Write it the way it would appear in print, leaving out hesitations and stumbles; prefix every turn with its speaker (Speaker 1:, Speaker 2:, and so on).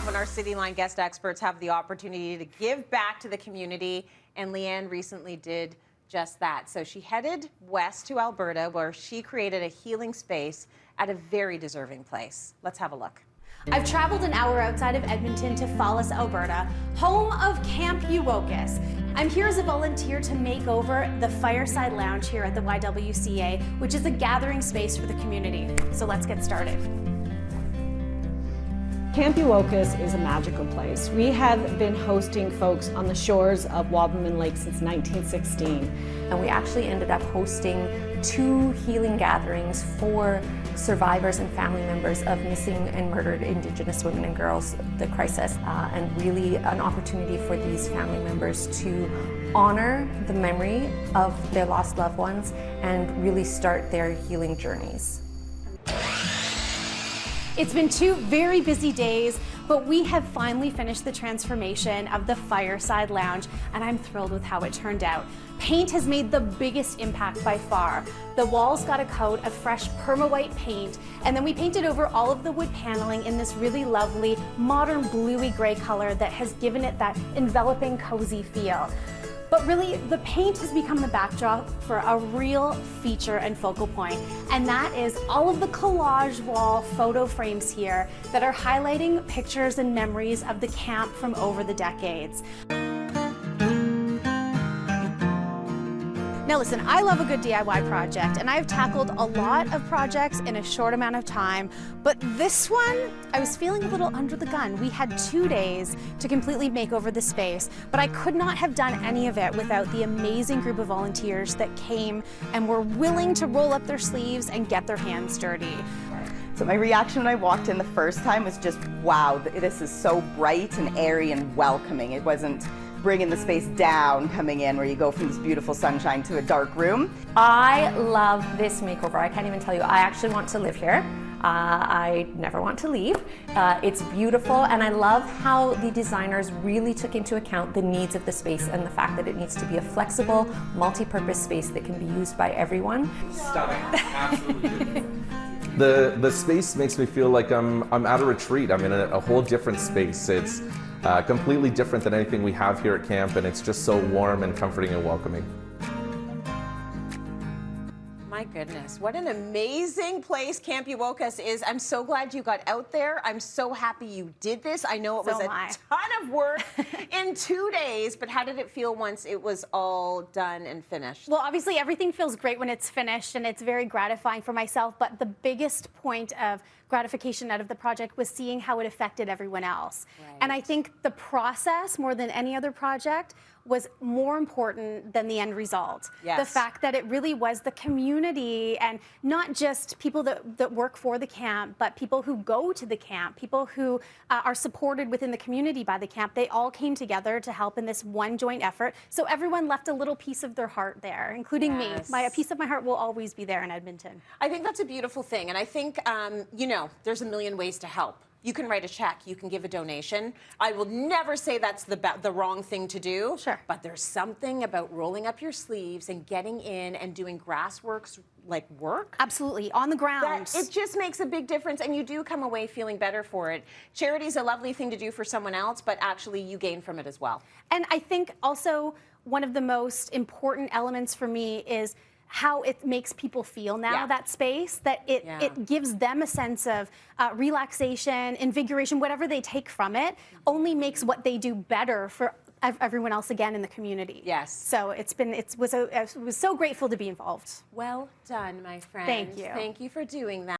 Speaker 1: when our Cityline guest experts have the opportunity to give back to the community, and Leigh Ann recently did just that. So she headed west to Alberta, where she created a healing space at a very deserving place. Let's have a look.
Speaker 2: I've traveled an hour outside of Edmonton to Fallis, Alberta, home of Camp Yowochas. I'm here as a volunteer to make over the Fireside Lounge here at the YWCA, which is a gathering space for the community. So let's get started.
Speaker 3: Camp Yowochas is a magical place. We have been hosting folks on the shores of Wabamun Lake since 1916.
Speaker 4: And we actually ended up hosting 2 healing gatherings for survivors and family members of missing and murdered Indigenous women and girls, the crisis, and really an opportunity for these family members to honor the memory of their lost loved ones and really start their healing journeys.
Speaker 2: It's been 2 very busy days, but we have finally finished the transformation of the Fireside Lounge, and I'm thrilled with how it turned out. Paint has made the biggest impact by far. The walls got a coat of fresh perma-white paint, and then we painted over all of the wood paneling in this really lovely, modern bluey gray color that has given it that enveloping, cozy feel. But really, the paint has become the backdrop for a real feature and focal point, and that is all of the collage wall photo frames here that are highlighting pictures and memories of the camp from over the decades. Now listen, I love a good DIY project, and I've tackled a lot of projects in a short amount of time, but this one, I was feeling a little under the gun. We had 2 days to completely make over the space, but I could not have done any of it without the amazing group of volunteers that came and were willing to roll up their sleeves and get their hands dirty.
Speaker 5: So my reaction when I walked in the first time was just, wow, this is so bright and airy and welcoming. It wasn't bringing the space down coming in where you go from this beautiful sunshine to a dark room.
Speaker 4: I love this makeover. I can't even tell you. I actually want to live here. I never want to leave. It's beautiful, and I love how the designers really took into account the needs of the space and the fact that it needs to be a flexible, multi-purpose space that can be used by everyone.
Speaker 6: Stunning. Absolutely beautiful. The space makes me feel like I'm at a retreat. I'm in a whole different space. It's completely different than anything we have here at camp, and it's just so warm and comforting and welcoming.
Speaker 1: My goodness, what an amazing place Camp Yowochas is. I'm so glad you got out there. I'm so happy you did this. I know it was a ton of work in 2 days, but how did it feel once it was all done and finished?
Speaker 2: Well, obviously everything feels great when it's finished, and it's very gratifying for myself, but the biggest point of gratification out of the project was seeing how it affected everyone else. Right. And I think the process, more than any other project, was more important than the end result.
Speaker 1: Yes.
Speaker 2: The fact that it really was the community, and not just people that work for the camp, but people who go to the camp, people who are supported within the community by the camp. They all came together to help in this one joint effort. So everyone left a little piece of their heart there, including me. A piece of my heart will always be there in Edmonton.
Speaker 1: I think that's a beautiful thing. And I think, you know, there's a million ways to help. You can write a check, you can give a donation. I will never say that's the wrong thing to do.
Speaker 2: Sure.
Speaker 1: But there's something about rolling up your sleeves and getting in and doing grassworks like work.
Speaker 2: Absolutely, on the ground.
Speaker 1: It just makes a big difference, and you do come away feeling better for it. Charity's a lovely thing to do for someone else, but actually you gain from it as well.
Speaker 2: And I think also one of the most important elements for me is how it makes people feel now, that space, that it gives them a sense of relaxation, invigoration, whatever they take from it, only makes what they do better for everyone else again in the community.
Speaker 1: Yes.
Speaker 2: So I was so grateful to be involved.
Speaker 1: Well done, my friend.
Speaker 2: Thank you.
Speaker 1: Thank you for doing that.